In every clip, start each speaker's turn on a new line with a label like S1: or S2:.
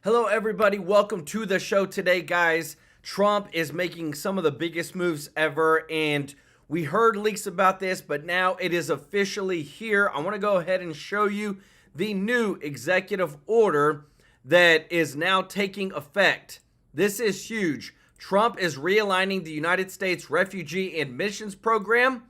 S1: Hello, everybody. Welcome to the show today, guys. Trump is making some of the biggest moves ever, and we heard leaks about this, but now it is officially here. I want to go ahead and show you the new executive order that is now taking effect. This is huge. Trump is realigning the United States Refugee Admissions Program.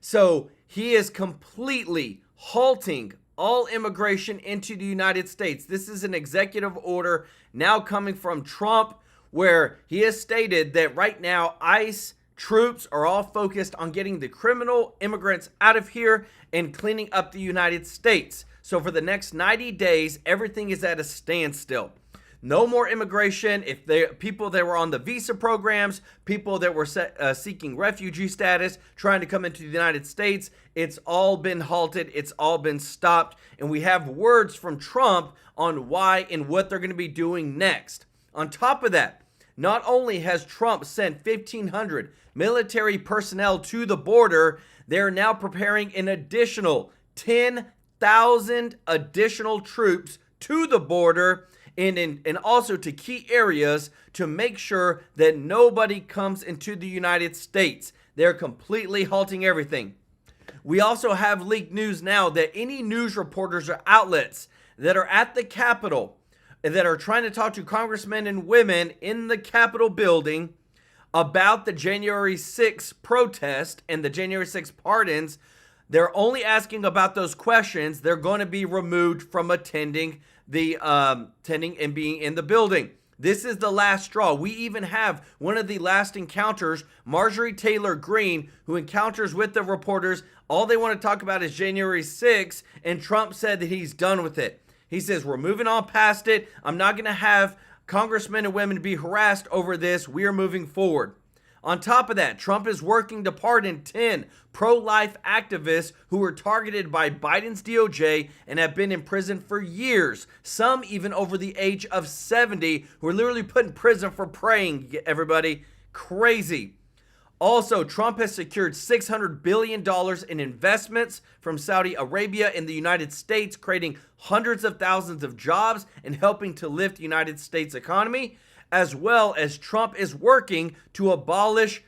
S1: So he is completely halting all immigration into the United States. This is an executive order now coming from Trump, where he has stated that right now ICE troops are all focused on getting the criminal immigrants out of here and cleaning up the United States. So for the next 90 days, everything is at a standstill. No more immigration. If people that were on the visa programs, people that were seeking refugee status, trying to come into the United States, it's all been halted. It's all been stopped. And we have words from Trump on why and what they're going to be doing next. On top of that, not only has Trump sent 1,500 military personnel to the border, they're now preparing an additional 10,000 additional troops to the border and also to key areas to make sure that nobody comes into the United States. They're completely halting everything. We also have leaked news now that any news reporters or outlets that are at the Capitol that are trying to talk to congressmen and women in the Capitol building about the January 6th protest and the January 6th pardons, they're only asking about those questions. They're going to be removed from attending and being in the building. This is the last straw. We even have one of the last encounters, Marjorie Taylor Greene, who encounters with the reporters. All they want to talk about is January 6th, and Trump said that he's done with it. He says, we're moving on past it. I'm not going to have congressmen and women be harassed over this. We are moving forward. On top of that, Trump is working to pardon 10 pro-life activists who were targeted by Biden's DOJ and have been in prison for years. Some even over the age of 70 who are literally put in prison for praying, everybody. Crazy. Also, Trump has secured $600 billion in investments from Saudi Arabia in the United States, creating hundreds of thousands of jobs and helping to lift the United States economy, as well as Trump is working to abolish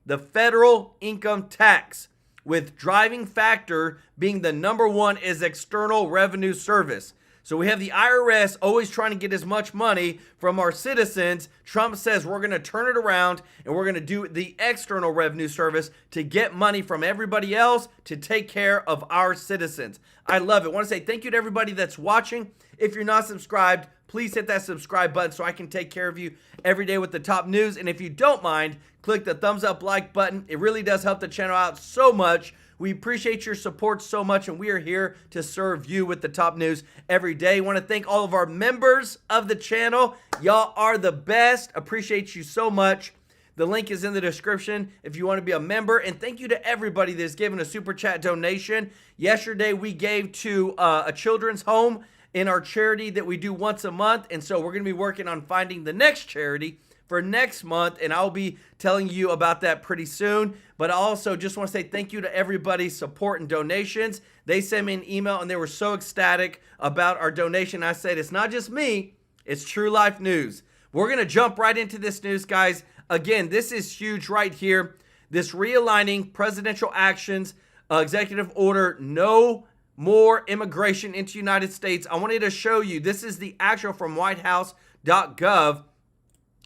S1: the federal income tax, with driving factor being the number one is external revenue service. So we have the IRS always trying to get as much money from our citizens. Trump says we're going to turn it around and we're going to do the external revenue service to get money from everybody else to take care of our citizens. I love it. I want to say thank you to everybody that's watching. If you're not subscribed, please hit that subscribe button so I can take care of you every day with the top news. And if you don't mind, click the thumbs up like button. It really does help the channel out so much. We appreciate your support so much, and we are here to serve you with the top news every day. I want to thank all of our members of the channel. Y'all are the best. Appreciate you so much. The link is in the description if you want to be a member. And thank you to everybody that's given a super chat donation. Yesterday, we gave to a children's home in our charity that we do once a month. And so we're going to be working on finding the next charity for next month, and I'll be telling you about that pretty soon. But I also just want to say thank you to everybody's support and donations. They sent me an email, and they were so ecstatic about our donation. I said, it's not just me, it's TrueLife News. We're going to jump right into this news, guys. Again, this is huge right here. This realigning presidential actions, executive order, no more immigration into the United States. I wanted to show you, this is the actual from whitehouse.gov.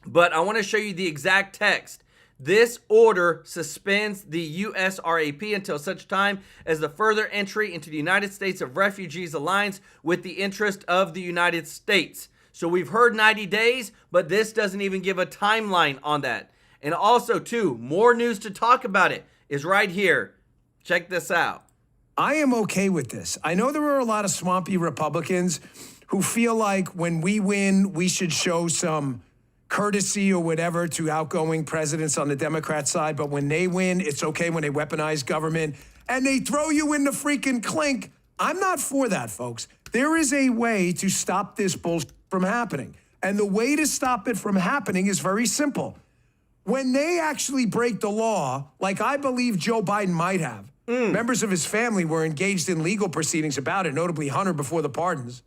S1: But I want to show you the exact text. This order suspends the USRAP until such time as the further entry into the United States of refugees aligns with the interest of the United States. So we've heard 90 days, but this doesn't even give a timeline on that. And also, too, more news to talk about it is right here. Check this out.
S2: I am okay with this. I know there are a lot of swampy Republicans who feel like when we win, we should show some courtesy or whatever to outgoing presidents on the Democrat side. But when they win, it's okay when they weaponize government and they throw you in the freaking clink. I'm not for that, folks. There is a way to stop this bullshit from happening. And the way to stop it from happening is very simple. When they actually break the law, like I believe Joe Biden might have, members of his family were engaged in legal proceedings about it, notably Hunter before the pardons.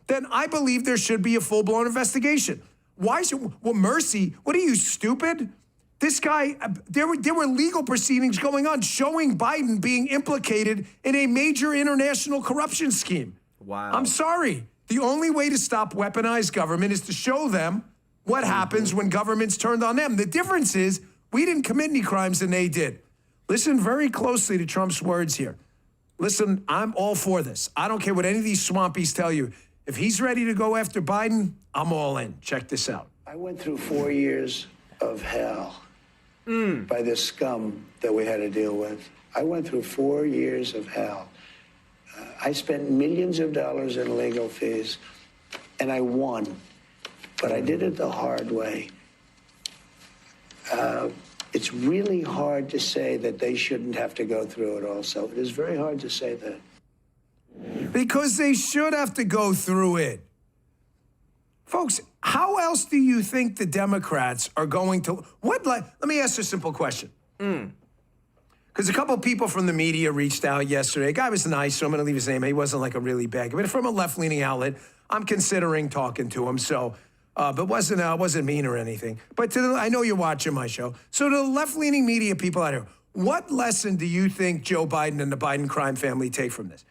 S2: then I believe there should be a full-blown investigation. Why should, well, mercy, what are you, stupid? This guy, there were legal proceedings going on showing Biden being implicated in a major international corruption scheme.
S1: Wow.
S2: I'm sorry. The only way to stop weaponized government is to show them what happens when government's turned on them. The difference is we didn't commit any crimes and they did. Listen very closely to Trump's words here. Listen, I'm all for this. I don't care what any of these swampies tell you. If he's ready to go after Biden, I'm all in. Check this out.
S3: I went through 4 years of hell by this scum that we had to deal with. I went through 4 years of hell. I spent millions of dollars in legal fees, and I won. But I did it the hard way. It's really hard to say that they shouldn't have to go through it also. It is very hard to say that.
S2: Because they should have to go through it. Folks, how else do you think the Democrats are going to... Let me ask you a simple question. Because a couple of people from the media reached out yesterday. A guy was nice, so I'm going to leave his name. He wasn't like a really bad guy. But from a left-leaning outlet, I'm considering talking to him. So, but wasn't mean or anything. But I know you're watching my show. So to the left-leaning media people out here, what lesson do you think Joe Biden and the Biden crime family take from this?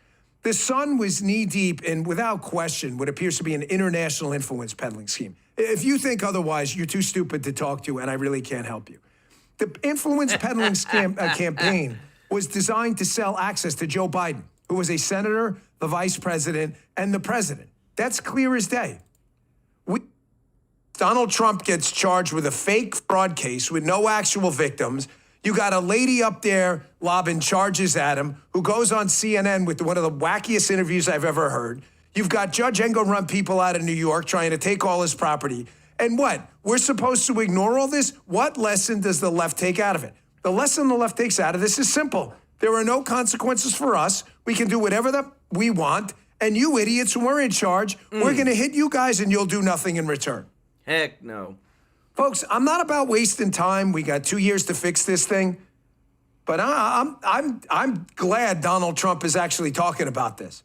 S2: The son was knee-deep in, without question, what appears to be an international influence peddling scheme. If you think otherwise, you're too stupid to talk to, and I really can't help you. The influence peddling campaign was designed to sell access to Joe Biden, who was a senator, the vice president, and the president. That's clear as day. Donald Trump gets charged with a fake fraud case with no actual victims. You got a lady up there lobbing charges at him who goes on CNN with one of the wackiest interviews I've ever heard. You've got Judge Engle-run people out of New York trying to take all his property. And what? We're supposed to ignore all this? What lesson does the left take out of it? The lesson the left takes out of this is simple. There are no consequences for us. We can do whatever we want. And you idiots who are in charge, we're going to hit you guys and you'll do nothing in return.
S1: Heck no.
S2: Folks, I'm not about wasting time. We got 2 years to fix this thing. But I'm glad Donald Trump is actually talking about this.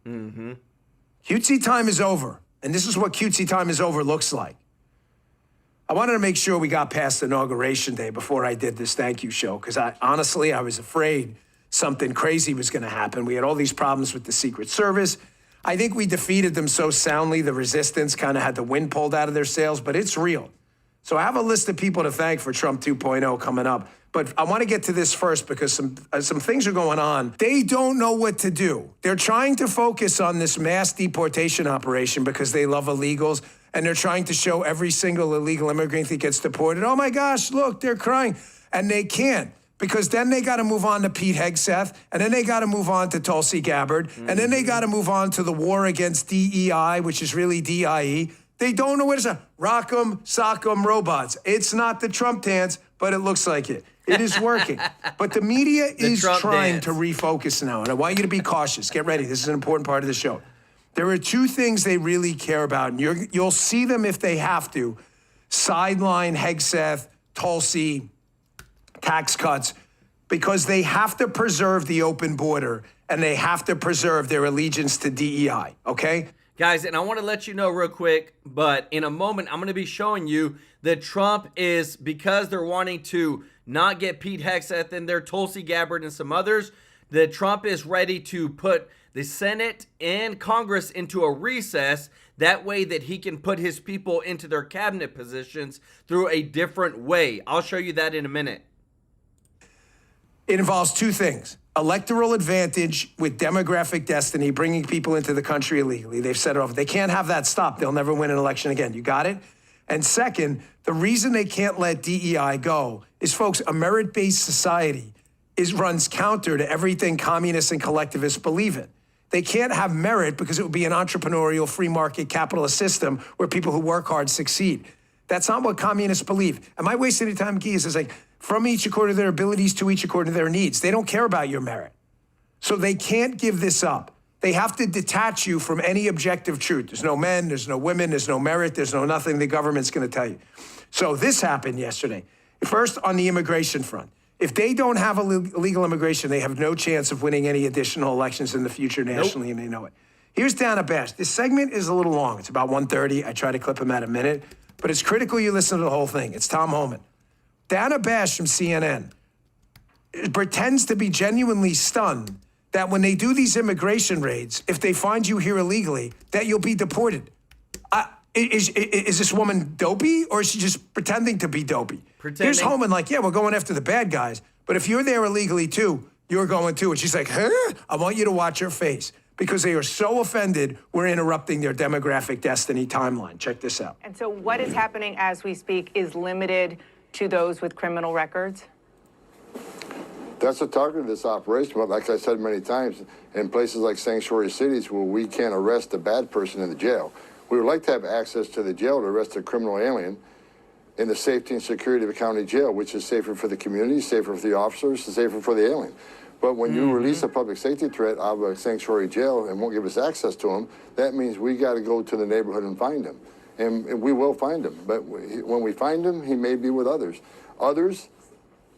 S2: Cutesy time is over. And this is what cutesy time is over looks like. I wanted to make sure we got past Inauguration Day before I did this thank you show, because honestly, I was afraid something crazy was going to happen. We had all these problems with the Secret Service. I think we defeated them so soundly, the resistance kind of had the wind pulled out of their sails, but it's real. So I have a list of people to thank for Trump 2.0 coming up. But I want to get to this first because some things are going on. They don't know what to do. They're trying to focus on this mass deportation operation because they love illegals, and they're trying to show every single illegal immigrant that gets deported, oh my gosh, look, they're crying. And they can't, because then they got to move on to Pete Hegseth, and then they got to move on to Tulsi Gabbard, and then they got to move on to the war against DEI, which is really DIE. They don't know what it's a rock'em, sock'em robots. It's not the Trump dance, but it looks like it. It is working. But the media is trying to refocus now, and I want you to be cautious. Get ready. This is an important part of the show. There are two things they really care about, and you'll see them if they have to. Sideline Hegseth, Tulsi, tax cuts, because they have to preserve the open border, and they have to preserve their allegiance to DEI, okay?
S1: Guys, and I want to let you know real quick, but in a moment, I'm going to be showing you that Trump is, because they're wanting to not get Pete Hegseth in there, Tulsi Gabbard and some others, that Trump is ready to put the Senate and Congress into a recess. That way that he can put his people into their cabinet positions through a different way. I'll show you that in a minute.
S2: It involves two things. Electoral advantage with demographic destiny, bringing people into the country illegally. They've set it off. They can't have that stop. They'll never win an election again. You got it? And second, the reason they can't let DEI go is, folks, a merit-based society runs counter to everything communists and collectivists believe in. They can't have merit because it would be an entrepreneurial, free market, capitalist system where people who work hard succeed. That's not what communists believe. Am I wasting any time, Keys? It's like, from each according to their abilities to each according to their needs. They don't care about your merit. So they can't give this up. They have to detach you from any objective truth. There's no men, there's no women, there's no merit, there's no nothing the government's going to tell you. So this happened yesterday. First, on the immigration front. If they don't have illegal immigration, they have no chance of winning any additional elections in the future nationally, and they know it. Here's Dana Bash. This segment is a little long. It's about 1:30. I try to clip him at a minute, but it's critical you listen to the whole thing. It's Tom Homan. Dana Bash from CNN pretends to be genuinely stunned that when they do these immigration raids, if they find you here illegally, that you'll be deported. Is this woman dopey, or is she just pretending to be dopey? Here's Homan like, yeah, we're going after the bad guys, but if you're there illegally too, you're going too. And she's like, huh? I want you to watch her face, because they are so offended we're interrupting their demographic destiny timeline. Check this out.
S4: And so what is happening as we speak is limited to those with criminal records?
S5: That's the target of this operation. But like I said many times, in places like sanctuary cities where we can't arrest a bad person in the jail, we would like to have access to the jail to arrest a criminal alien in the safety and security of a county jail, which is safer for the community, safer for the officers, and safer for the alien. But when you release a public safety threat out of a sanctuary jail and won't give us access to him, that means we got to go to the neighborhood and find him. And we will find him. But when we find him, he may be with others. Others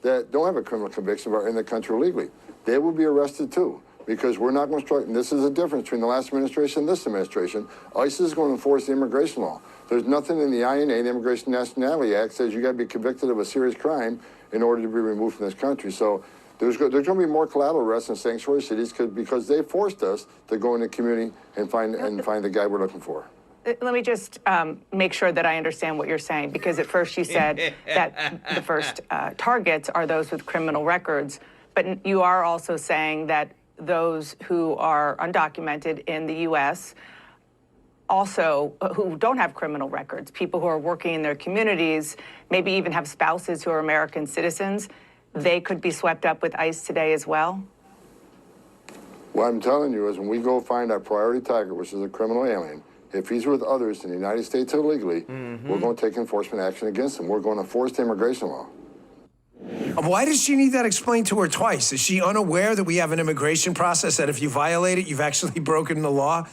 S5: that don't have a criminal conviction but are in the country illegally, they will be arrested too. Because we're not going to strike, and this is the difference between the last administration and this administration. ICE is going to enforce the immigration law. There's nothing in the INA, the Immigration Nationality Act, says you got to be convicted of a serious crime in order to be removed from this country. So there's going to be more collateral arrests in sanctuary cities because they forced us to go in the community and find the guy we're looking for.
S4: Let me just make sure that I understand what you're saying, because at first you said that the first targets are those with criminal records, but you are also saying that those who are undocumented in the U.S., also who don't have criminal records, people who are working in their communities, maybe even have spouses who are American citizens, they could be swept up with ICE today as well?
S5: What I'm telling you is when we go find our priority target, which is a criminal alien, if he's with others in the United States illegally, we're going to take enforcement action against him. We're going to enforce the immigration law.
S2: Why does she need that explained to her twice? Is she unaware that we have an immigration process that if you violate it, you've actually broken the law?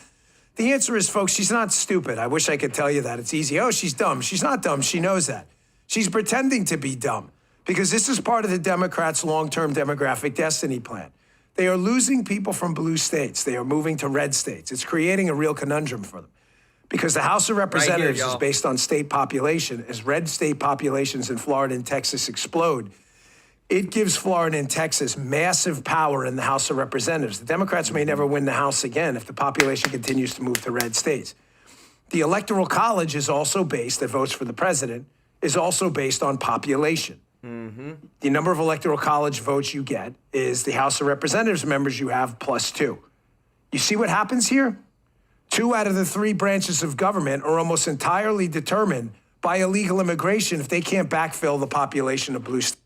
S2: The answer is, folks, she's not stupid. I wish I could tell you that. It's easy. Oh, she's dumb. She's not dumb. She knows that. She's pretending to be dumb because this is part of the Democrats' long-term demographic destiny plan. They are losing people from blue states. They are moving to red states. It's creating a real conundrum for them because the House of Representatives is based on state population. As red state populations in Florida and Texas explode, it gives Florida and Texas massive power in the House of Representatives. The Democrats may never win the House again if the population continues to move to red states. The Electoral College is also based, that votes for the president, is also based on population. The number of Electoral College votes you get is the House of Representatives members you have plus 2. You see what happens here? 2 out of the 3 branches of government are almost entirely determined by illegal immigration if they can't backfill the population of blue states.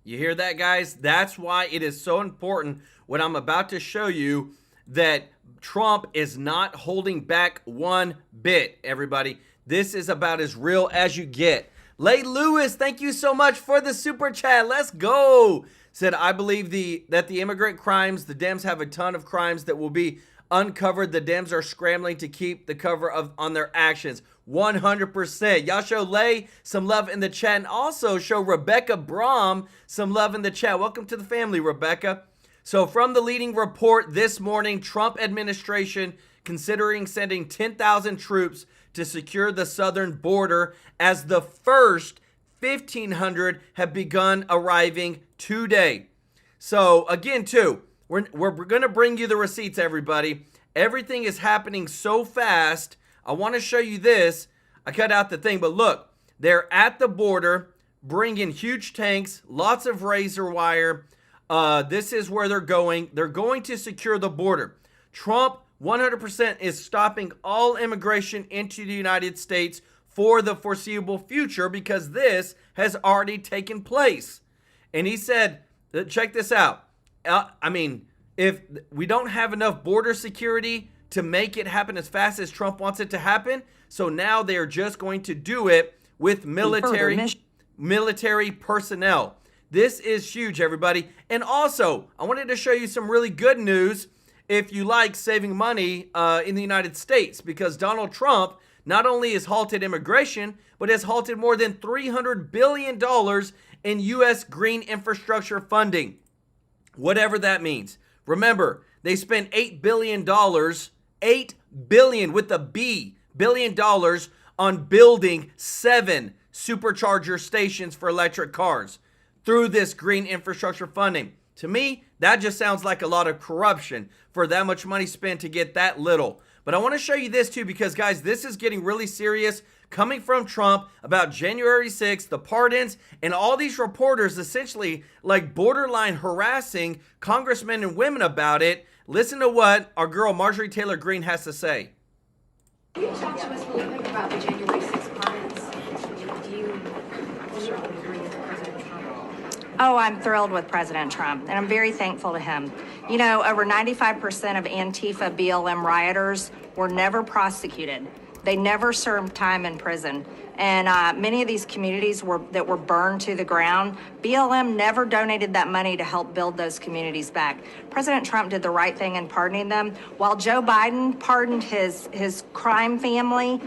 S1: You hear that, guys? That's why it is so important what I'm about to show you, that Trump is not holding back one bit, everybody. This is about as real as you get. Lay Lewis, thank you so much for the super chat. Let's go. Said, I believe that the immigrant crimes, the Dems have a ton of crimes that will be uncovered. The Dems are scrambling to keep the cover on their actions. 100%. Y'all show Lay some love in the chat, and also show Rebecca Brom some love in the chat. Welcome to the family, Rebecca. So from the leading report this morning, Trump administration considering sending 10,000 troops to secure the southern border, as the first 1,500 have begun arriving today. So again, too, we're going to bring you the receipts, everybody. Everything is happening so fast. I want to show you this. I cut out the thing, but look, they're at the border, bringing huge tanks, lots of razor wire. This is where they're going. They're going to secure the border. Trump 100% is stopping all immigration into the United States for the foreseeable future because this has already taken place. And he said, check this out. If we don't have enough border security to make it happen as fast as Trump wants it to happen, so now they are just going to do it with military personnel. This is huge, everybody. And also, I wanted to show you some really good news if you like saving money in the United States, because Donald Trump not only has halted immigration, but has halted more than $300 billion in U.S. green infrastructure funding, whatever that means. Remember, they spent $8 billion $8 billion with a B, billion dollars on building 7 supercharger stations for electric cars through this green infrastructure funding. To me, that just sounds like a lot of corruption for that much money spent to get that little. But I want to show you this too, because guys, this is getting really serious coming from Trump about January 6th, the pardons, and all these reporters essentially like borderline harassing congressmen and women about it. Listen to what our girl Marjorie Taylor Greene has to say.
S6: Can you talk to us a little bit about the January 6th pardons? Do you agree with President Trump?
S7: Oh, I'm thrilled with President Trump, and I'm very thankful to him. You know, over 95% of Antifa BLM rioters were never prosecuted. They never served time in prison. And many of these communities that were burned to the ground, BLM never donated that money to help build those communities back. President Trump did the right thing in pardoning them, while Joe Biden pardoned his crime family,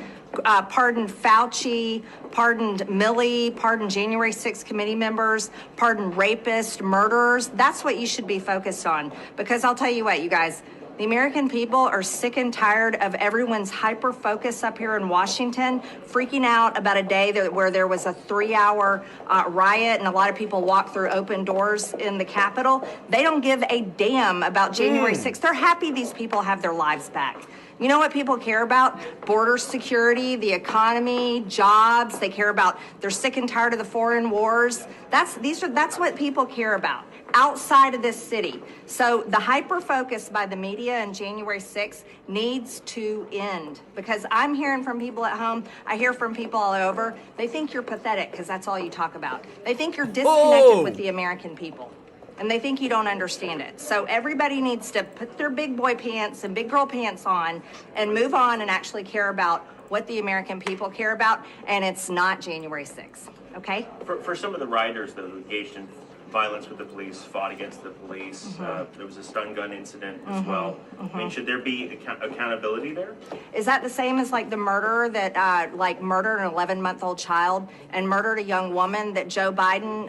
S7: pardoned Fauci, pardoned Milley, pardoned January 6th committee members, pardoned rapists, murderers. That's what you should be focused on. Because I'll tell you what, you guys, the American people are sick and tired of everyone's hyper focus up here in Washington, freaking out about a day where there was a 3-hour riot and a lot of people walked through open doors in the Capitol. They don't give a damn about January 6th. They're happy these people have their lives back. You know what people care about? Border security, the economy, jobs. They care about, they're sick and tired of the foreign wars. That's what people care about outside of this city. So the hyper focus by the media on January 6th needs to end, because I'm hearing from people at home, I hear from people all over, they think you're pathetic because that's all you talk about. They think you're disconnected with the American people. And they think you don't understand it. So everybody needs to put their big boy pants and big girl pants on and move on and actually care about what the American people care about. And it's not January 6th, okay?
S8: For some of the rioters, though, who engaged in violence with the police, fought against the police, there was a stun gun incident as well. I mean, should there be accountability there?
S7: Is that the same as like the murderer that like murdered an 11-month-old child and murdered a young woman that Joe Biden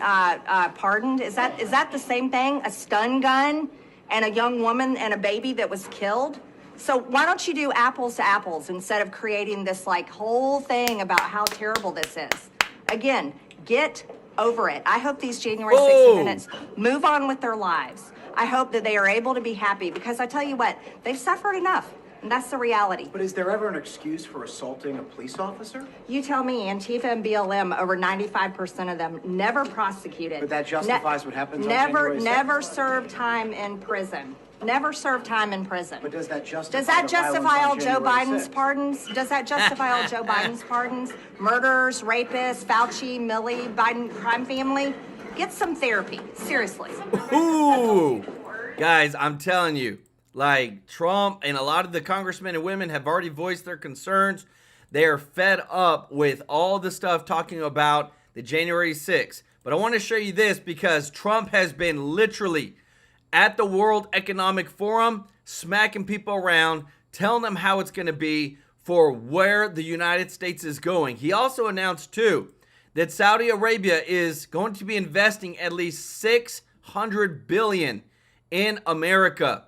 S7: pardoned? Is that the same thing? A stun gun and a young woman and a baby that was killed? So why don't you do apples to apples instead of creating this like whole thing about how terrible this is? Again, get over it. I hope these January 6th minutes move on with their lives. I hope that they are able to be happy, because I tell you what, they've suffered enough, and that's the reality.
S9: But is there ever an excuse for assaulting a police officer?
S7: You tell me. Antifa and BLM, over 95% of them never prosecuted.
S9: But that justifies what happens on January 6th?
S7: Never served time in prison. Never served time in prison.
S9: But does that justify
S7: all Joe Biden's
S9: 6th?
S7: pardons? Does that justify all Joe Biden's pardons? Murderers, rapists, Fauci, Milley, Biden crime family? Get some therapy. Seriously.
S1: Ooh. Guys, I'm telling you, like Trump and a lot of the congressmen and women have already voiced their concerns. They are fed up with all the stuff talking about the January 6th. But I want to show you this, because Trump has been literally at the World Economic Forum, smacking people around, telling them how it's going to be for where the United States is going. He also announced, too, that Saudi Arabia is going to be investing at least $600 billion in America.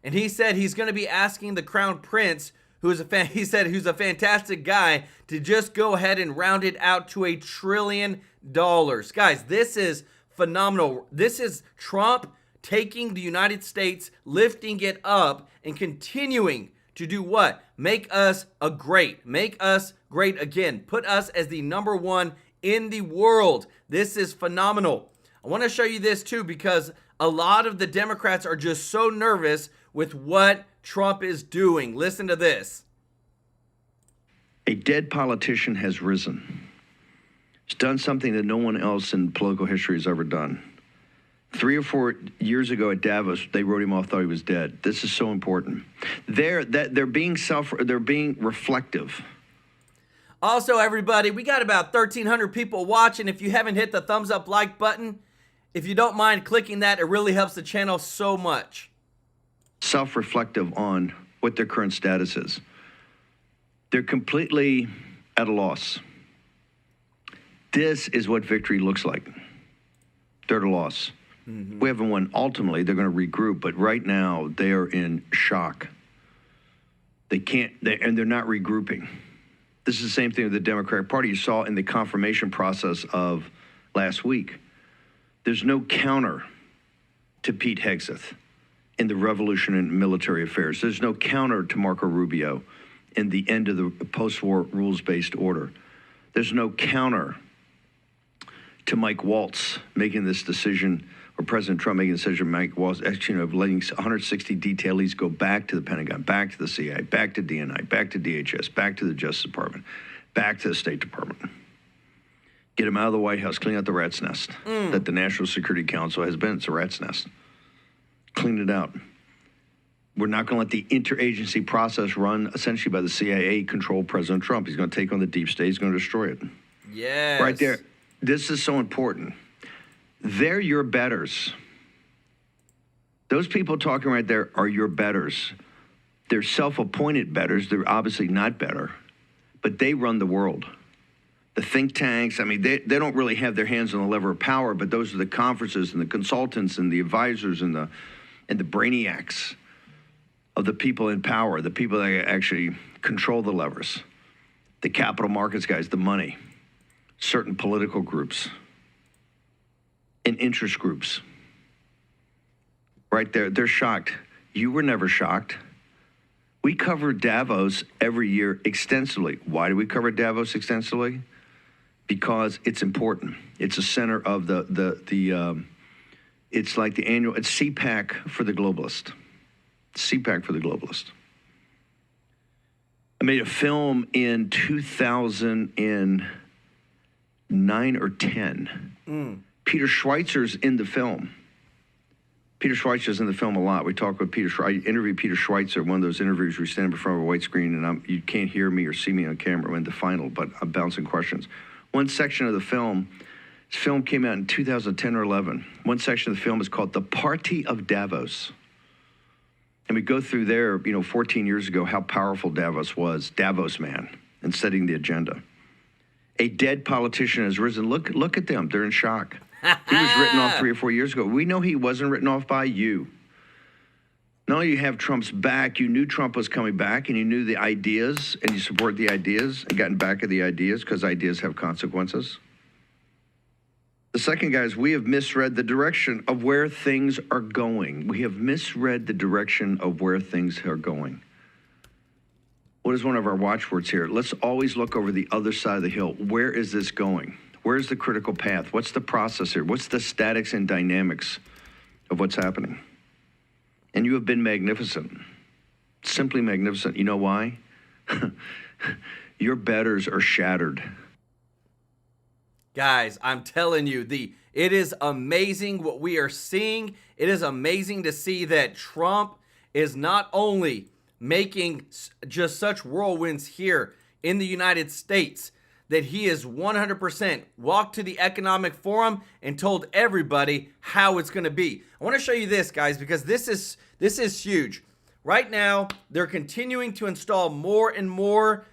S1: And he said he's going to be asking the Crown Prince, who's a fantastic guy, to just go ahead and round it out to $1 trillion. Guys, this is phenomenal. This is Trump taking the United States, lifting it up, and continuing to do what? Make us great again. Put us as the #1 in the world. This is phenomenal. I want to show you this too, because a lot of the Democrats are just so nervous with what Trump is doing. Listen to this.
S10: A dead politician has risen. He's done something that no one else in political history has ever done. 3 or 4 years ago at Davos, they wrote him off, thought he was dead. This is so important. They're being reflective.
S1: Also, everybody, we got about 1,300 people watching. If you haven't hit the thumbs up like button, if you don't mind clicking that, it really helps the channel so much.
S10: Self-reflective on what their current status is. They're completely at a loss. This is what victory looks like. They're at a loss. We haven't won. Ultimately, they're going to regroup, but right now they are in shock. They can't, and they're not regrouping. This is the same thing with the Democratic Party. You saw in the confirmation process of last week. There's no counter to Pete Hegseth in the revolution in military affairs. There's no counter to Marco Rubio in the end of the post-war rules-based order. There's no counter to Mike Waltz making this decision, or President Trump making the decision, Mike Waltz, actually, of letting 160 detailees go back to the Pentagon, back to the CIA, back to DNI, back to DHS, back to the Justice Department, back to the State Department. Get them out of the White House, clean out the rat's nest that the National Security Council has been. It's a rat's nest. Clean it out. We're not going to let the interagency process run essentially by the CIA control President Trump. He's going to take on the deep state. He's going to destroy it.
S1: Yes.
S10: Right there. This is so important. They're your betters. Those people talking right there are your betters. They're self-appointed betters. They're obviously not better, but they run the world. The think tanks, I mean, they don't really have their hands on the lever of power, but those are the conferences and the consultants and the advisors and the brainiacs of the people in power, the people that actually control the levers, the capital markets guys, the money, certain political groups and interest groups. Right there, they're shocked. You were never shocked. We cover Davos every year extensively. Why do we cover Davos extensively? Because it's important. It's a center of it's like the annual, it's CPAC for the globalist. CPAC for the globalist. I made a film in 2009 or 10. Peter Schweitzer's in the film. Peter Schweitzer's in the film a lot. We talk with Peter. I interviewed Peter Schweitzer, one of those interviews where you stand in front of a white screen and you can't hear me or see me on camera in the final, but I'm bouncing questions. One section of the film, this film came out in 2010 or 11. One section of the film is called The Party of Davos. And we go through there, 14 years ago, how powerful Davos was, Davos man, and setting the agenda. A dead politician has risen. Look at them. They're in shock. He was written off 3 or 4 years ago. We know he wasn't written off by you. Not only you have Trump's back, you knew Trump was coming back, and you knew the ideas, and you supported the ideas, and gotten back of the ideas, because ideas have consequences. The second, guys, we have misread the direction of where things are going. We have misread the direction of where things are going. What is one of our watchwords here? Let's always look over the other side of the hill. Where is this going? Where's the critical path? What's the process here? What's the statics and dynamics of what's happening? And you have been magnificent, simply magnificent. You know why? Your betters are shattered.
S1: Guys, I'm telling you, it is amazing what we are seeing. It is amazing to see that Trump is not only making just such whirlwinds here in the United States, that he is 100% walked to the economic forum and told everybody how it's going to be. I want to show you this, guys, because this is huge. Right now, they're continuing to install more and more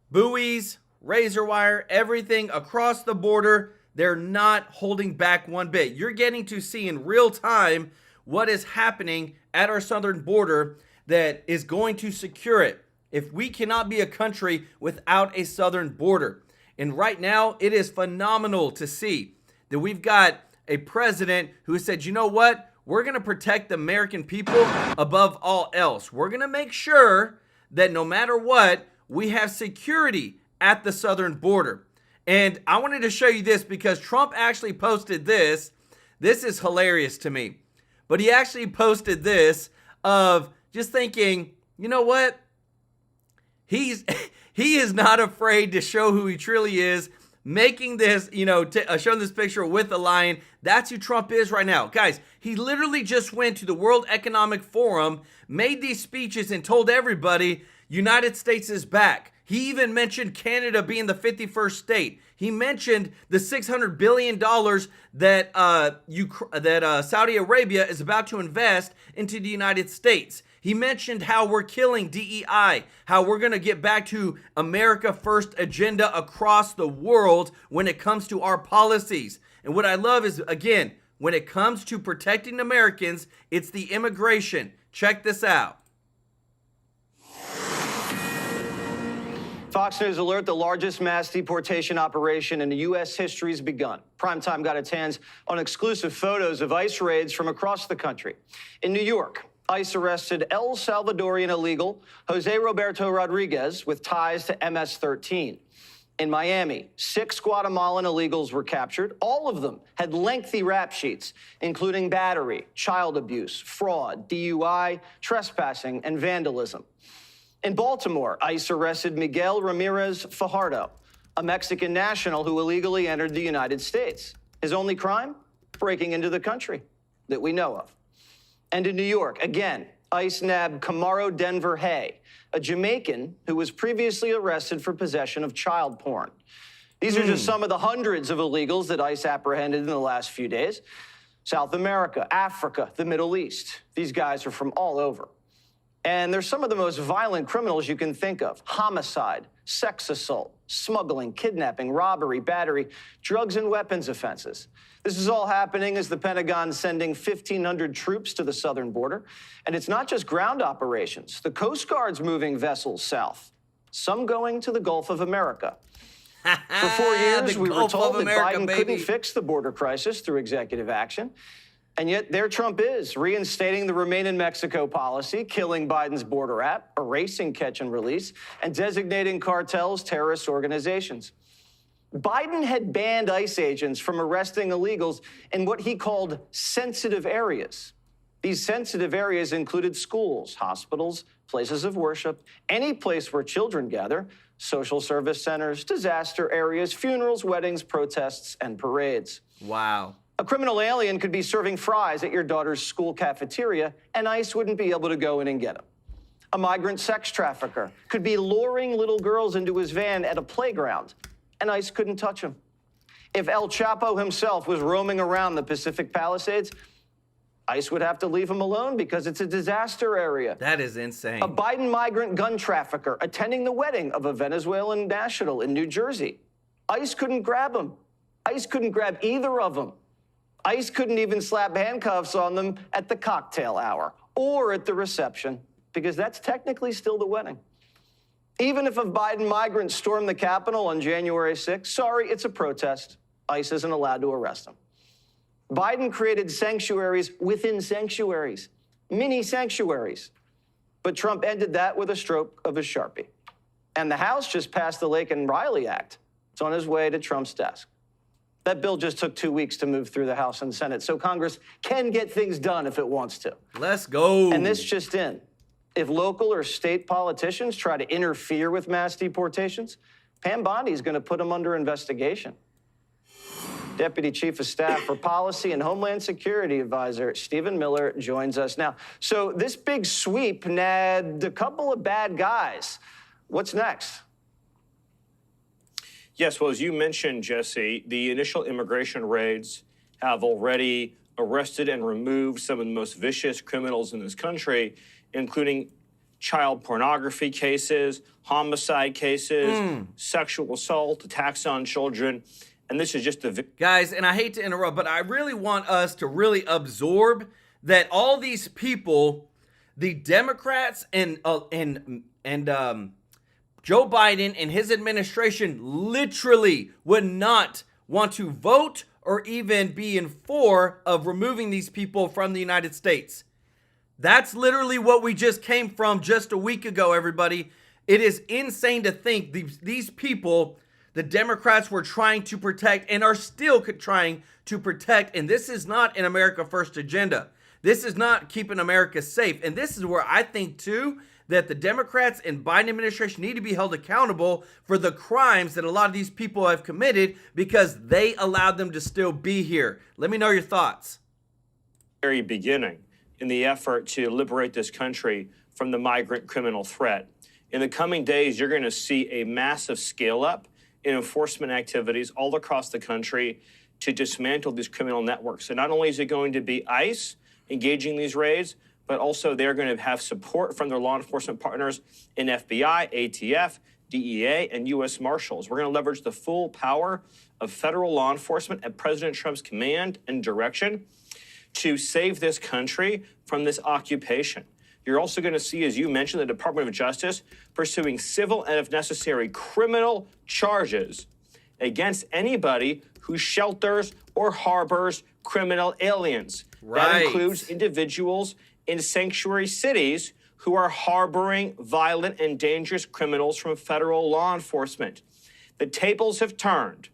S1: buoys, razor wire, everything across the border. They're not holding back one bit. You're getting to see in real time what is happening at our southern border that is going to secure it. If we cannot be a country without a southern border. And right now, it is phenomenal to see that we've got a president who said, you know what? We're going to protect the American people above all else. We're going to make sure that no matter what, we have security at the southern border. And I wanted to show you this because Trump actually posted this. This is hilarious to me. But he actually posted this of just thinking, you know what? He is not afraid to show who he truly is, making this, showing this picture with a lion. That's who Trump is right now. Guys, he literally just went to the World Economic Forum, made these speeches, and told everybody, United States is back. He even mentioned Canada being the 51st state. He mentioned the $600 billion that Saudi Arabia is about to invest into the United States. He mentioned how we're killing DEI, how we're going to get back to America First agenda across the world when it comes to our policies. And what I love is, again, when it comes to protecting Americans, it's the immigration. Check this out.
S11: Fox News alert, the largest mass deportation operation in U.S. history has begun. Primetime got its hands on exclusive photos of ICE raids from across the country. In New York, ICE arrested El Salvadorian illegal Jose Roberto Rodriguez with ties to MS-13. In Miami, 6 Guatemalan illegals were captured. All of them had lengthy rap sheets, including battery, child abuse, fraud, DUI, trespassing, and vandalism. In Baltimore, ICE arrested Miguel Ramirez Fajardo, a Mexican national who illegally entered the United States. His only crime? Breaking into the country that we know of. And in New York, again, ICE nabbed Camaro Denver Hay, a Jamaican who was previously arrested for possession of child porn. These are just some of the hundreds of illegals that ICE apprehended in the last few days. South America, Africa, the Middle East. These guys are from all over. And they're some of the most violent criminals you can think of. Homicide, sex assault, smuggling, kidnapping, robbery, battery, drugs and weapons offenses. This is all happening as the Pentagon's sending 1,500 troops to the southern border. And it's not just ground operations. The Coast Guard's moving vessels south, some going to the Gulf of America. For 4 years, we were told that Biden couldn't fix the border crisis through executive action. And yet there Trump is, reinstating the Remain in Mexico policy, killing Biden's border app, erasing catch and release, and designating cartels terrorist organizations. Biden had banned ICE agents from arresting illegals in what he called sensitive areas. These sensitive areas included schools, hospitals, places of worship, any place where children gather, social service centers, disaster areas, funerals, weddings, protests, and parades.
S1: Wow.
S11: A criminal alien could be serving fries at your daughter's school cafeteria, and ICE wouldn't be able to go in and get him. A migrant sex trafficker could be luring little girls into his van at a playground, and ICE couldn't touch him. If El Chapo himself was roaming around the Pacific Palisades, ICE would have to leave him alone because it's a disaster area.
S1: That is insane.
S11: A Biden migrant gun trafficker attending the wedding of a Venezuelan national in New Jersey. ICE couldn't grab him. ICE couldn't grab either of them. ICE couldn't even slap handcuffs on them at the cocktail hour or at the reception, because that's technically still the wedding. Even if a Biden migrant stormed the Capitol on January 6th, sorry, it's a protest. ICE isn't allowed to arrest him. Biden created sanctuaries within sanctuaries, mini sanctuaries. But Trump ended that with a stroke of his Sharpie. And the House just passed the Laken Riley Act. It's on his way to Trump's desk. That bill just took 2 weeks to move through the House and Senate, so Congress can get things done if it wants to.
S1: Let's go.
S11: And this just in. If local or state politicians try to interfere with mass deportations, Pam Bondi is going to put them under investigation. Deputy Chief of Staff for Policy and Homeland Security Advisor Stephen Miller joins us now. So this big sweep nabbed a couple of bad guys. What's next?
S12: Yes, well, as you mentioned, Jesse, the initial immigration raids have already arrested and removed some of the most vicious criminals in this country, including child pornography cases, homicide cases, sexual assault, attacks on children. And this is just the...
S1: Guys, and I hate to interrupt, but I really want us to really absorb that all these people, the Democrats and Joe Biden and his administration literally would not want to vote or even be in favor of removing these people from the United States. That's literally what we just came from just a week ago, everybody. It is insane to think these people, the Democrats were trying to protect and are still trying to protect. And this is not an America First agenda. This is not keeping America safe. And this is where I think, too, that the Democrats and Biden administration need to be held accountable for the crimes that a lot of these people have committed because they allowed them to still be here. Let me know your thoughts.
S12: Very beginning in the effort to liberate this country from the migrant criminal threat. In the coming days, you're going to see a massive scale up in enforcement activities all across the country to dismantle these criminal networks. So not only is it going to be ICE engaging these raids, but also they're going to have support from their law enforcement partners in FBI, ATF, DEA, and U.S. Marshals. We're going to leverage the full power of federal law enforcement at President Trump's command and direction to save this country from this occupation. You're also going to see, as you mentioned, the Department of Justice pursuing civil and, if necessary, criminal charges against anybody who shelters or harbors criminal aliens.
S1: Right.
S12: That includes individuals in sanctuary cities who are harboring violent and dangerous criminals from federal law enforcement. The tables have turned,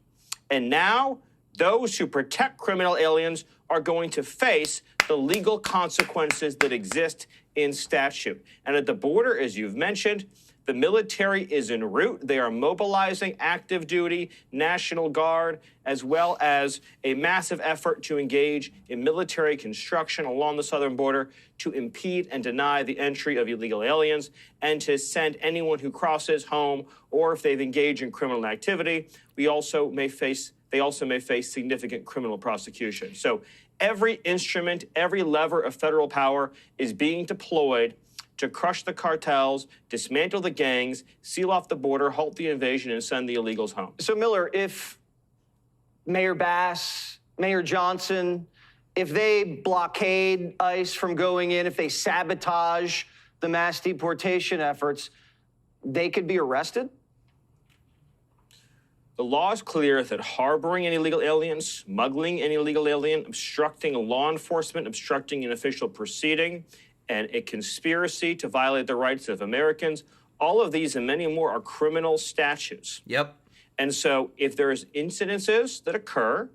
S12: and now those who protect criminal aliens are going to face the legal consequences that exist in statute. And at the border, as you've mentioned, the military is en route. They are mobilizing active duty, National Guard, as well as a massive effort to engage in military construction along the southern border to impede and deny the entry of illegal aliens and to send anyone who crosses home, or if they've engaged in criminal activity, they also may face significant criminal prosecution. So every instrument, every lever of federal power is being deployed to crush the cartels, dismantle the gangs, seal off the border, halt the invasion, and send the illegals home.
S11: So, Miller, if Mayor Bass, Mayor Johnson, if they blockade ICE from going in, if they sabotage the mass deportation efforts, they could be arrested?
S12: The law is clear that harboring an illegal alien, smuggling an illegal alien, obstructing law enforcement, obstructing an official proceeding, and a conspiracy to violate the rights of Americans, all of these and many more are criminal statutes.
S1: Yep.
S12: And so if there's incidences that occur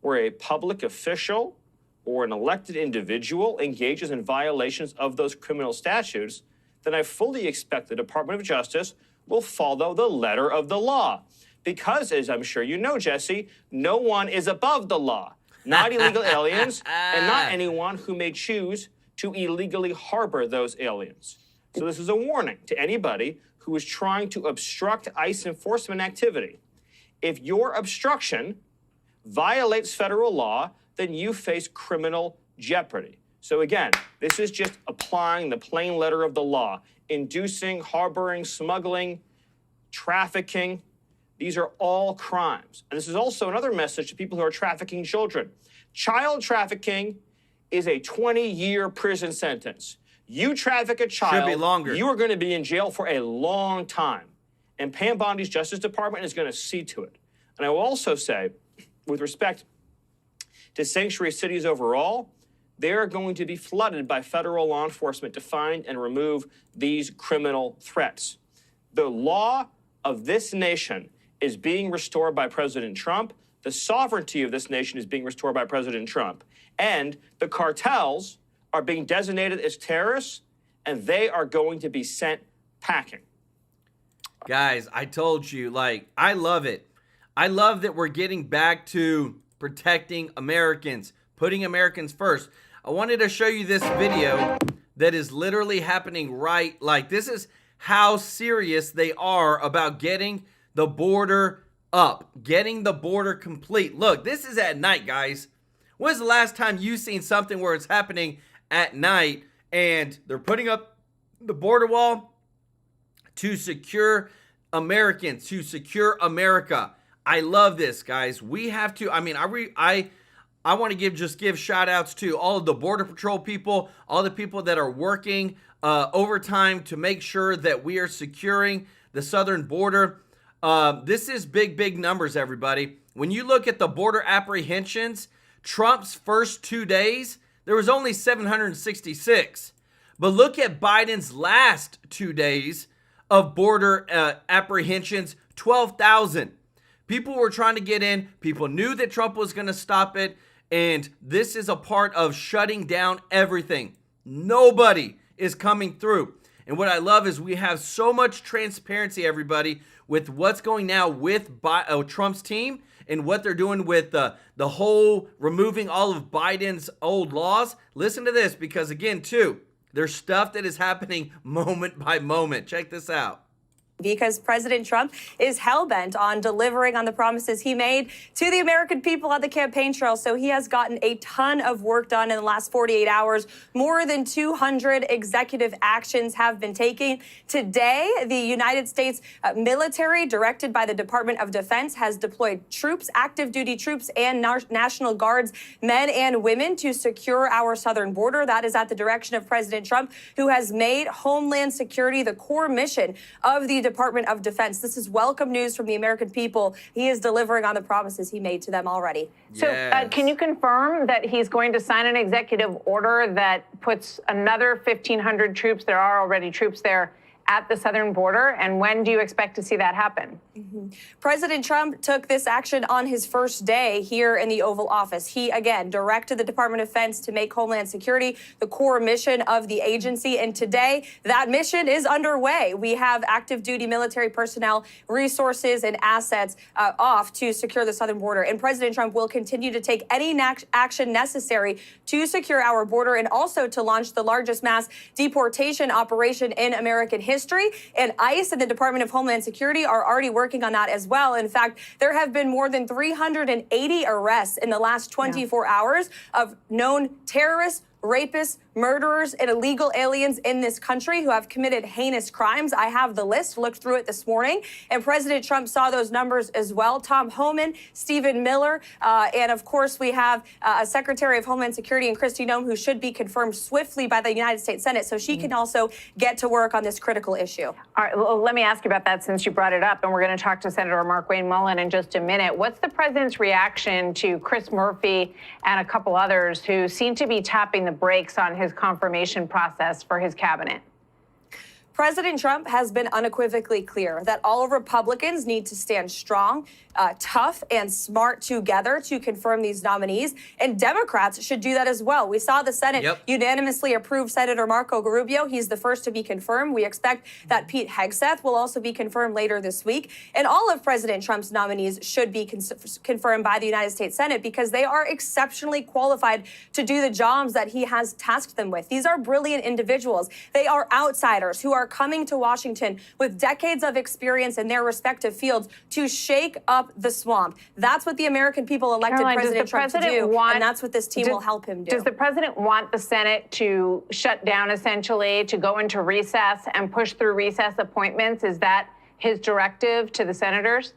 S12: where a public official or an elected individual engages in violations of those criminal statutes, then I fully expect the Department of Justice will follow the letter of the law. Because, as I'm sure you know, Jesse, no one is above the law. Not illegal aliens, and not anyone who may choose to illegally harbor those aliens. So this is a warning to anybody who is trying to obstruct ICE enforcement activity. If your obstruction violates federal law, then you face criminal jeopardy. So again, this is just applying the plain letter of the law. Inducing, harboring, smuggling, trafficking, these are all crimes. And this is also another message to people who are trafficking children. Child trafficking is a 20-year prison sentence. You traffic a child,
S1: Should be longer.
S12: You are going to be in jail for a long time. And Pam Bondi's Justice Department is going to see to it. And I will also say, with respect to sanctuary cities overall, they're going to be flooded by federal law enforcement to find and remove these criminal threats. The law of this nation is being restored by President Trump. The sovereignty of this nation is being restored by President Trump. And the cartels are being designated as terrorists, and they are going to be sent packing.
S1: Guys, I told you, I love it. I love that we're getting back to protecting Americans, putting Americans first. I wanted to show you this video that is literally happening this is how serious they are about getting the border up, getting the border complete. Look, this is at night, guys. When's the last time you've seen something where it's happening at night and they're putting up the border wall to secure Americans, to secure America? I love this, guys. We have to, I want to give shout outs to all of the Border Patrol people, all the people that are working overtime to make sure that we are securing the southern border. This is big numbers, everybody. When you look at the border apprehensions, Trump's first 2 days, there was only 766. But look at Biden's last 2 days of border apprehensions, 12,000. People were trying to get in. People knew that Trump was going to stop it. And this is a part of shutting down everything. Nobody is coming through. And what I love is we have so much transparency, everybody, with what's going now with Trump's team and what they're doing with the whole removing all of Biden's old laws. Listen to this, because again, too, there's stuff that is happening moment by moment. Check this out.
S13: because President Trump is hell-bent on delivering on the promises he made to the American people at the campaign trail. So he has gotten a ton of work done in the last 48 hours. More than 200 executive actions have been taken. Today, the United States military, directed by the Department of Defense, has deployed troops, active duty troops and National Guards, men and women, to secure our southern border. That is at the direction of President Trump, who has made Homeland Security the core mission of the Department of Defense. This is welcome news from the American people. He is delivering on the promises he made to them already.
S4: So can you confirm that he's going to sign an executive order that puts another 1,500 troops, there are already troops there, at the southern border? And when do you expect to see that happen?
S13: President Trump took this action on his first day here in the Oval Office. He, again, directed the Department of Defense to make Homeland Security the core mission of the agency. And today, that mission is underway. We have active duty military personnel, resources, and assets off to secure the southern border. And President Trump will continue to take any action necessary to secure our border and also to launch the largest mass deportation operation in American history. And ICE and the Department of Homeland Security are already working on that as well. In fact, there have been more than 380 arrests in the last 24 hours of known terrorists, rapists, murderers, and illegal aliens in this country who have committed heinous crimes. I have the list, looked through it this morning, and President Trump saw those numbers as well. Tom Homan, Stephen Miller, and of course we have a Secretary of Homeland Security and Kristi Noem, who should be confirmed swiftly by the United States Senate so she can also get to work on this critical issue.
S4: All right, well, let me ask you about that since you brought it up, and we're going to talk to Senator Markwayne Mullin in just a minute. What's the president's reaction to Chris Murphy and a couple others who seem to be tapping the brakes on his confirmation process for his cabinet?
S13: President Trump has been unequivocally clear that all Republicans need to stand strong, tough, and smart together to confirm these nominees, and Democrats should do that as well. We saw the Senate unanimously approve Senator Marco Rubio. He's the first to be confirmed. We expect that Pete Hegseth will also be confirmed later this week, and all of President Trump's nominees should be confirmed by the United States Senate because they are exceptionally qualified to do the jobs that he has tasked them with. These are brilliant individuals. They are outsiders who are coming to Washington with decades of experience in their respective fields to shake up the swamp. That's what the American people elected President Trump to do, and that's what this team will help him do.
S4: Does the president want the Senate to shut down, essentially, to go into recess and push through recess appointments? Is that his directive to the senators?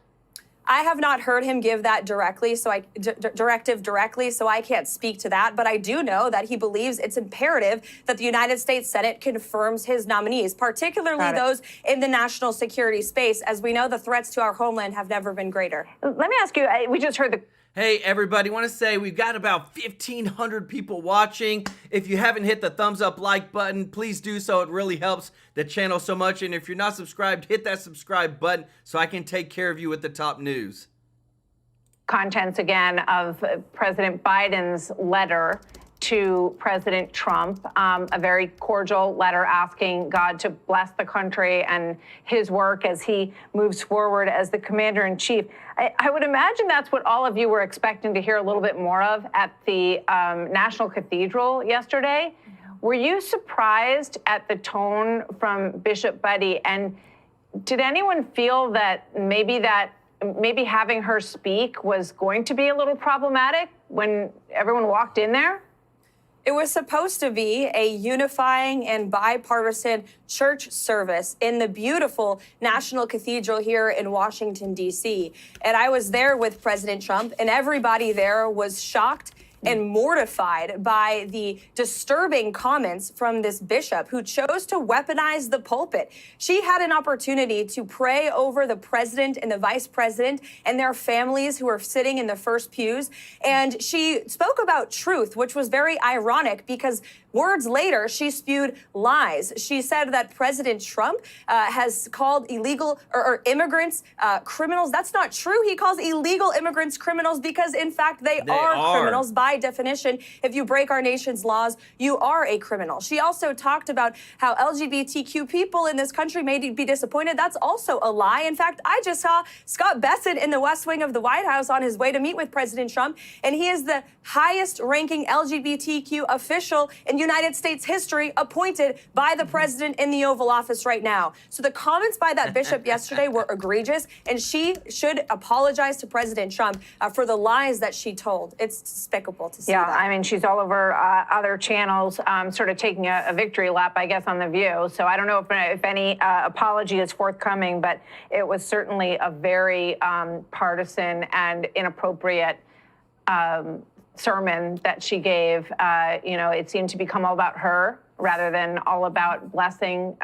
S13: I have not heard him give that directive directly, so I can't speak to that. But I do know that he believes it's imperative that the United States Senate confirms his nominees, particularly those in the national security space. As we know, the threats to our homeland have never been greater.
S4: Let me ask you, we just heard the...
S1: Hey, everybody, want to say we've got about 1,500 people watching. If you haven't hit the thumbs up like button, please do so. It really helps the channel so much. And if you're not subscribed, hit that subscribe button so I can take care of you with the top news.
S4: Contents again of President Biden's letter to President Trump, a very cordial letter asking God to bless the country and his work as he moves forward as the commander-in-chief. I would imagine that's what all of you were expecting to hear a little bit more of at the National Cathedral yesterday. Were you surprised at the tone from Bishop Buddy? And did anyone feel that maybe having her speak was going to be a little problematic when everyone walked in there?
S13: It was supposed to be a unifying and bipartisan church service in the beautiful National Cathedral here in Washington, D.C. And I was there with President Trump, and everybody there was shocked and mortified by the disturbing comments from this bishop who chose to weaponize the pulpit. She had an opportunity to pray over the president and the vice president and their families who are sitting in the first pews. And she spoke about truth, which was very ironic because words later, she spewed lies. She said that President Trump has called illegal or immigrants criminals. That's not true. He calls illegal immigrants criminals because, in fact, they are criminals by by definition, if you break our nation's laws, you are a criminal. She also talked about how LGBTQ people in this country may be disappointed. That's also a lie. In fact, I just saw Scott Bessent in the West Wing of the White House on his way to meet with President Trump, and he is the highest-ranking LGBTQ official in United States history appointed by the president in the Oval Office right now. So the comments by that bishop yesterday were egregious, and she should apologize to President Trump for the lies that she told. It's despicable to see that.
S4: I mean, she's all over other channels, sort of taking a victory lap, I guess, on The View. So I don't know if any apology is forthcoming, but it was certainly a very partisan and inappropriate sermon that she gave. You know, it seemed to become all about her rather than all about blessing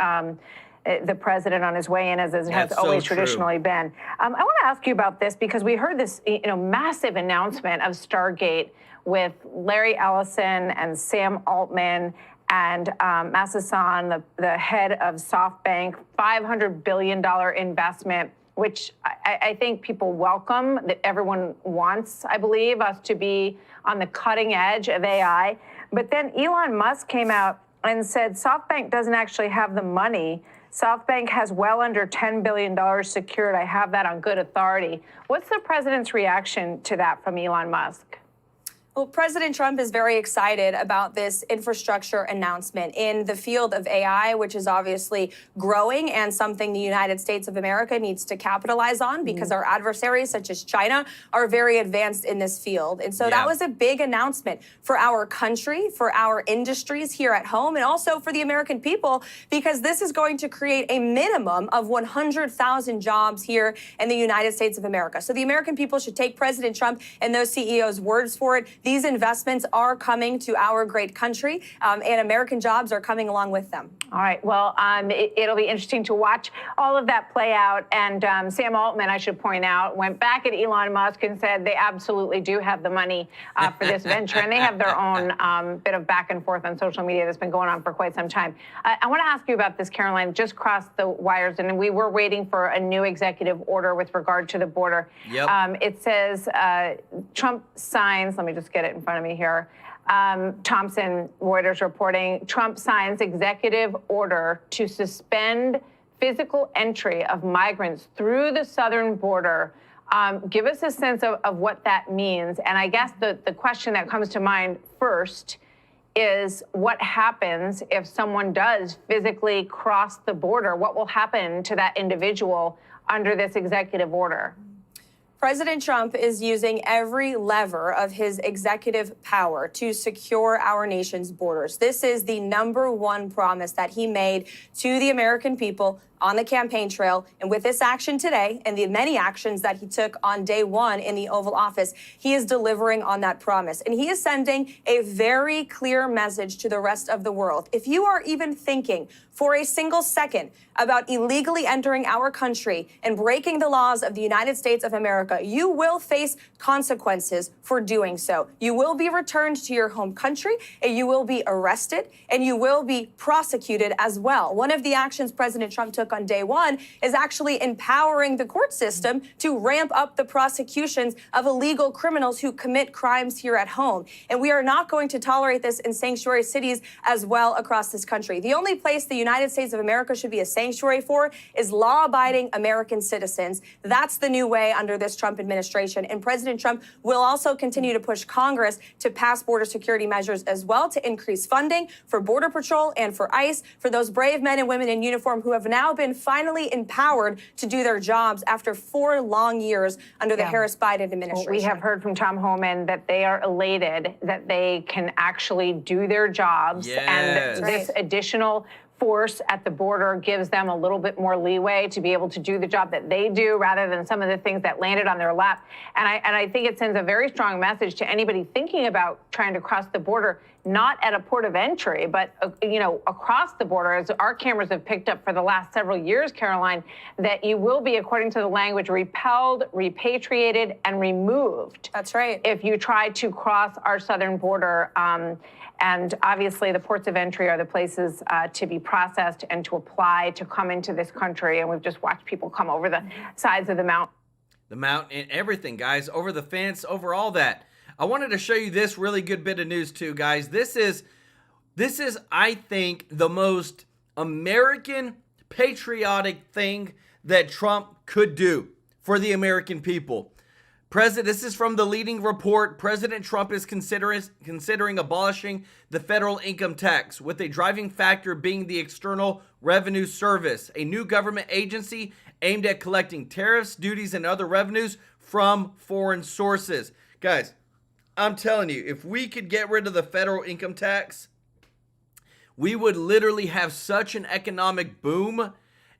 S4: the president on his way in, as it has always traditionally been. I want to ask you about this because we heard this, you know, massive announcement of Stargate with Larry Ellison and Sam Altman and Massasan, the head of SoftBank, $500 billion investment, which I think people welcome, that everyone wants, I believe, us to be on the cutting edge of AI. But then Elon Musk came out and said SoftBank doesn't actually have the money. SoftBank has well under $10 billion secured. I have that on good authority. What's the president's reaction to that from Elon Musk?
S13: Well, President Trump is very excited about this infrastructure announcement in the field of AI, which is obviously growing and something the United States of America needs to capitalize on because our adversaries, such as China, are very advanced in this field. And so that was a big announcement for our country, for our industries here at home, and also for the American people, because this is going to create a minimum of 100,000 jobs here in the United States of America. So the American people should take President Trump and those CEOs' words for it. These investments are coming to our great country, and American jobs are coming along with them.
S4: All right. Well, it'll be interesting to watch all of that play out. And Sam Altman, I should point out, went back at Elon Musk and said they absolutely do have the money for this venture. And they have their own bit of back and forth on social media that's been going on for quite some time. I want to ask you about this, Caroline. Just crossed the wires, and we were waiting for a new executive order with regard to the border. It says Trump signs, let me just get it in front of me here. Thomson Reuters reporting, Trump signs executive order to suspend physical entry of migrants through the southern border. Give us a sense of what that means. And I guess the question that comes to mind first is what happens if someone does physically cross the border? What will happen to that individual under this executive order?
S13: President Trump is using every lever of his executive power to secure our nation's borders. This is the #1 promise that he made to the American people on the campaign trail. And with this action today and the many actions that he took on day one in the Oval Office, he is delivering on that promise. And he is sending a very clear message to the rest of the world. If you are even thinking for a single second about illegally entering our country and breaking the laws of the United States of America, you will face consequences for doing so. You will be returned to your home country, and you will be arrested, and you will be prosecuted as well. One of the actions President Trump took on day one is actually empowering the court system to ramp up the prosecutions of illegal criminals who commit crimes here at home. And we are not going to tolerate this in sanctuary cities as well across this country. The only place the United States of America should be a sanctuary for is law-abiding American citizens. That's the new way under this Trump administration. And President Trump will also continue to push Congress to pass border security measures as well to increase funding for Border Patrol and for ICE, for those brave men and women in uniform who have now been finally empowered to do their jobs after 4 long years under the Harris-Biden administration.
S4: Well, we have heard from Tom Homan that they are elated that they can actually do their jobs. And this additional force at the border gives them a little bit more leeway to be able to do the job that they do rather than some of the things that landed on their lap. And I think it sends a very strong message to anybody thinking about trying to cross the border, not at a port of entry, but, you know, across the border, as our cameras have picked up for the last several years, Caroline, that you will be, according to the language, repelled, repatriated, and removed.
S13: That's right.
S4: If you try to cross our southern border. And obviously, the ports of entry are the places to be processed and to apply to come into this country. And we've just watched people come over the sides of the mountain.
S1: The mountain and everything, guys, over the fence, over all that. I wanted to show you this really good bit of news too, guys. This is, I think, the most American patriotic thing that Trump could do for the American people. This is from the leading report. President Trump is considering abolishing the federal income tax, with a driving factor being the External Revenue Service, a new government agency aimed at collecting tariffs, duties, and other revenues from foreign sources. Guys, I'm telling you, if we could get rid of the federal income tax, we would literally have such an economic boom.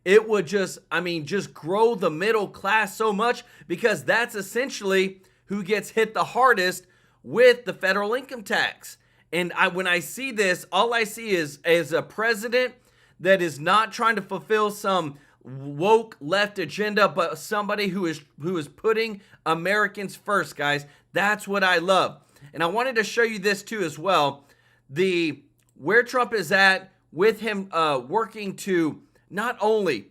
S1: It would just grow the middle class so much, because that's essentially who gets hit the hardest with the federal income tax. And when I see this, all I see is a president that is not trying to fulfill some woke left agenda, but somebody who is putting Americans first, guys. That's what I love. And I wanted to show you this too as well. Where Trump is at with him working to not only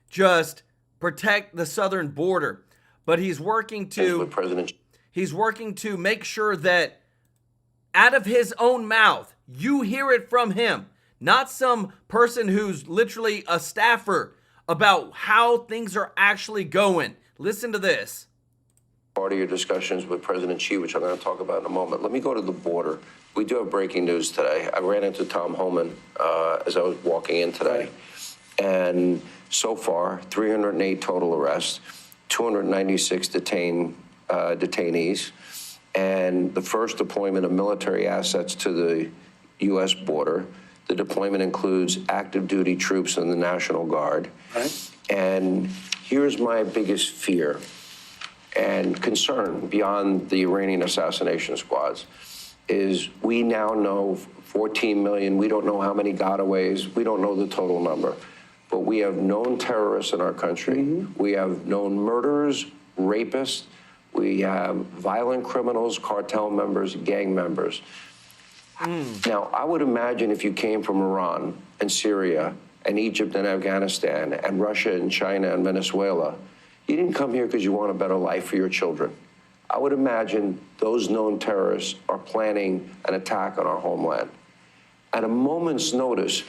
S1: just protect the southern border, but he's working to make sure that out of his own mouth, you hear it from him, not some person who's literally a staffer, about how things are actually going. Listen to this.
S14: Part of your discussions with President Xi, which I'm going to talk about in a moment. Let me go to the border. We do have breaking news today. I ran into Tom Homan as I was walking in today. And so far, 308 total arrests, 296 detainees, and the first deployment of military assets to the U.S. border. The deployment includes active duty troops in the National Guard. Right. And here's my biggest fear and concern beyond the Iranian assassination squads is we now know 14 million. We don't know how many gotaways. We don't know the total number. But we have known terrorists in our country. Mm-hmm. We have known murderers, rapists. We have violent criminals, cartel members, gang members. Now, I would imagine if you came from Iran and Syria and Egypt and Afghanistan and Russia and China and Venezuela, you didn't come here because you want a better life for your children. I would imagine those known terrorists are planning an attack on our homeland. At a moment's notice,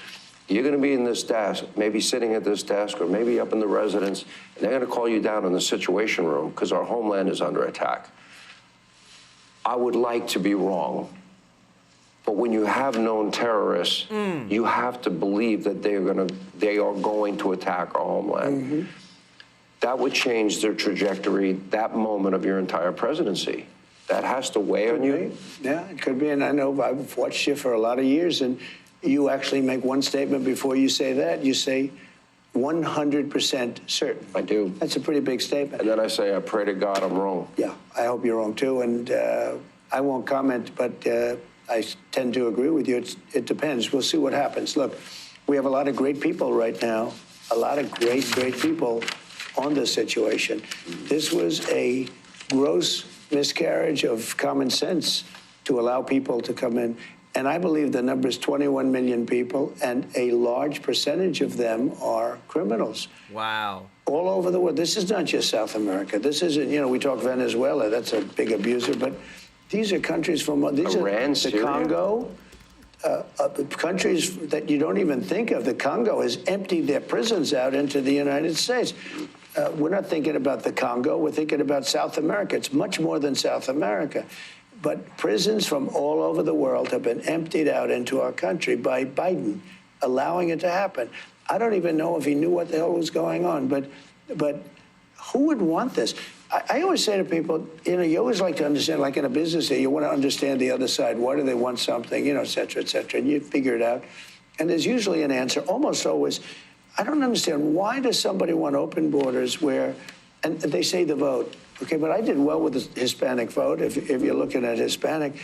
S14: you're going to be in this desk, maybe sitting at this desk or maybe up in the residence, and they're going to call you down in the Situation Room because our homeland is under attack. I would like to be wrong. But when you have known terrorists, you have to believe that they are going to attack our homeland. Mm-hmm. That would change their trajectory, that moment of your entire presidency. That has to weigh on you.
S3: Yeah, it could be. And I know I've watched you for a lot of years, and you actually make one statement before you say that. You say 100% certain.
S14: I do.
S3: That's a pretty big statement.
S14: And then I say, I pray to God I'm wrong.
S3: Yeah, I hope you're wrong too. And I won't comment, but I tend to agree with you. It depends. We'll see what happens. Look, we have a lot of great people right now, a lot of great people on this situation. This was a gross miscarriage of common sense to allow people to come in. And I believe the number is 21 million people, and a large percentage of them are criminals.
S1: Wow.
S3: All over the world. This is not just South America. This isn't, we talk Venezuela, that's a big abuser, but these are countries from
S14: Iran,
S3: the
S14: Syria.
S3: Congo, countries that you don't even think of. The Congo has emptied their prisons out into the United States. We're not thinking about the Congo, we're thinking about South America. It's much more than South America. But prisons from all over the world have been emptied out into our country by Biden, allowing it to happen. I don't even know if he knew what the hell was going on, but who would want this? I always say to people, you always like to understand, like in a business, you want to understand the other side. Why do they want something, et cetera, and you figure it out. And there's usually an answer, almost always. I don't understand, why does somebody want open borders where, and they say the vote, okay, but I did well with the Hispanic vote, if you're looking at Hispanic.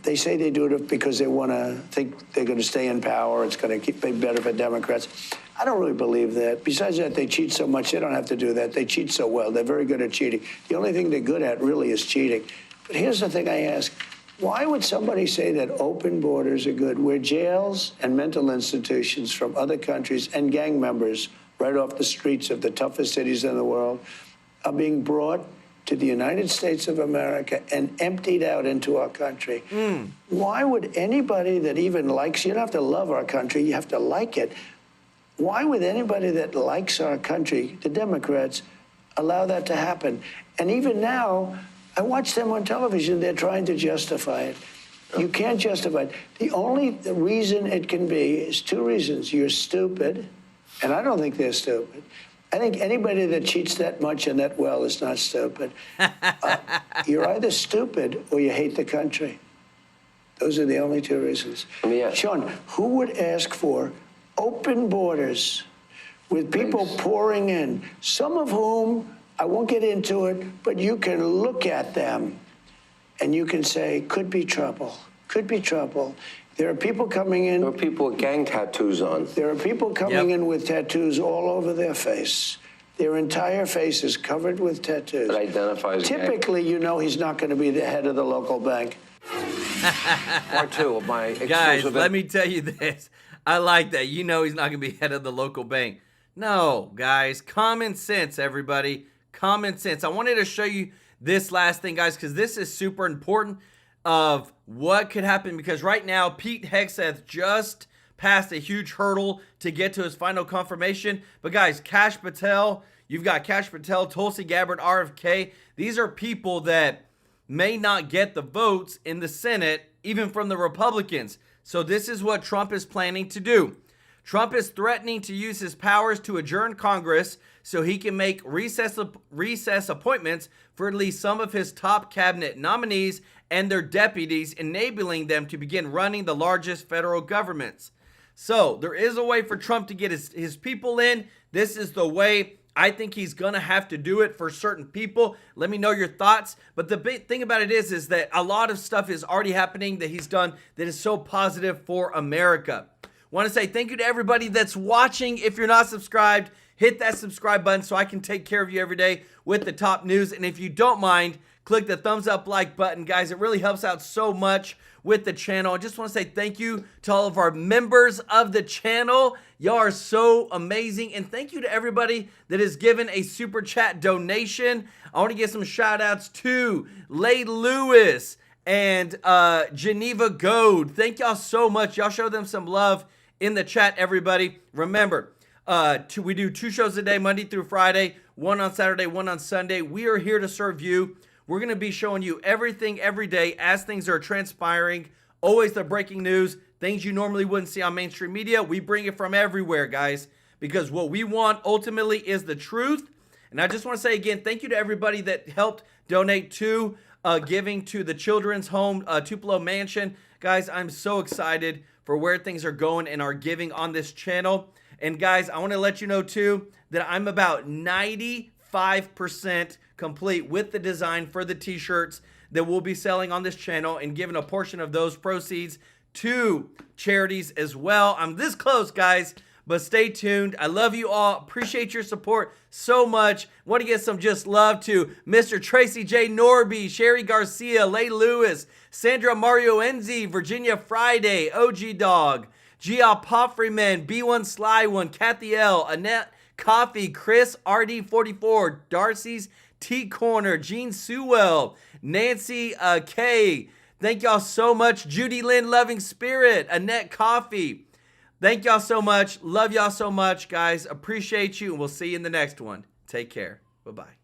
S3: They say they do it because they want to think they're going to stay in power, it's going to be better for Democrats. I don't really believe that. Besides that, they cheat so much, they don't have to do that. They cheat so well. They're very good at cheating. The only thing they're good at really is cheating. But here's the thing I ask. Why would somebody say that open borders are good, where jails and mental institutions from other countries and gang members right off the streets of the toughest cities in the world are being brought to the United States of America and emptied out into our country. Why would anybody that even likes, you don't have to love our country, you have to like it. Why would anybody that likes our country, the Democrats, allow that to happen? And even now, I watch them on television, they're trying to justify it. You can't justify it. The only reason it can be is two reasons. You're stupid, and I don't think they're stupid. I think anybody that cheats that much and that well is not stupid. You're either stupid or you hate the country. Those are the only two reasons. Sean, who would ask for open borders with people pouring in, some of whom, I won't get into it, but you can look at them and you can say, could be trouble, could be trouble. There are people coming in.
S14: There are people with gang tattoos on.
S3: There are people coming in with tattoos all over their face. Their entire face is covered with tattoos.
S14: That identifies
S3: Typically, you know he's not going to be the head of the local bank.
S14: Part two of my
S1: Guys, let me tell you this. I like that. You know he's not going to be head of the local bank. No, guys. Common sense, everybody. Common sense. I wanted to show you this last thing, guys, because this is super important of what could happen, because right now Pete Hegseth just passed a huge hurdle to get to his final confirmation. But guys, Kash Patel, you've got Kash Patel, Tulsi Gabbard, RFK. These are people that may not get the votes in the Senate, even from the Republicans. So this is what Trump is planning to do. Trump is threatening to use his powers to adjourn Congress so he can make recess appointments for at least some of his top cabinet nominees and their deputies, enabling them to begin running the largest federal governments. So there is a way for Trump to get his people in. This is the way. I think he's going to have to do it for certain people. Let me know your thoughts. But the big thing about it is that a lot of stuff is already happening that he's done that is so positive for America. Want to say thank you to everybody that's watching. If you're not subscribed, hit that subscribe button so I can take care of you every day with the top news. And if you don't mind, click the thumbs up like button, guys. It really helps out so much with the channel. I just want to say thank you to all of our members of the channel. Y'all are so amazing. And thank you to everybody that has given a super chat donation. I want to give some shout outs to Lay Lewis and Geneva Gold. Thank y'all so much. Y'all show them some love in the chat, everybody. Remember, we do 2 shows a day, Monday through Friday, 1 on Saturday, 1 on Sunday. We are here to serve you. We're going to be showing you everything every day as things are transpiring. Always the breaking news, things you normally wouldn't see on mainstream media. We bring it from everywhere, guys, because what we want ultimately is the truth. And I just want to say again, thank you to everybody that helped donate to giving to the children's home, Tupelo Mansion. Guys, I'm so excited for where things are going and our giving on this channel. And guys, I want to let you know too that I'm about 95% complete with the design for the t-shirts that we'll be selling on this channel and giving a portion of those proceeds to charities as well. I'm this close, guys, but stay tuned. I love you all. Appreciate your support so much. Want to get some just love to Mr. Tracy J. Norby, Sherry Garcia, Lay Lewis, Sandra Mario Enzi, Virginia Friday, OG Dog, Gia Poffreyman, B1 Sly One, Kathy L, Annette Coffee, Chris RD44, Darcy's T Corner, Gene Sewell, Nancy K. Thank y'all so much. Judy Lynn Loving Spirit, Annette Coffee. Thank y'all so much. Love y'all so much, guys. Appreciate you, and we'll see you in the next one. Take care. Bye-bye.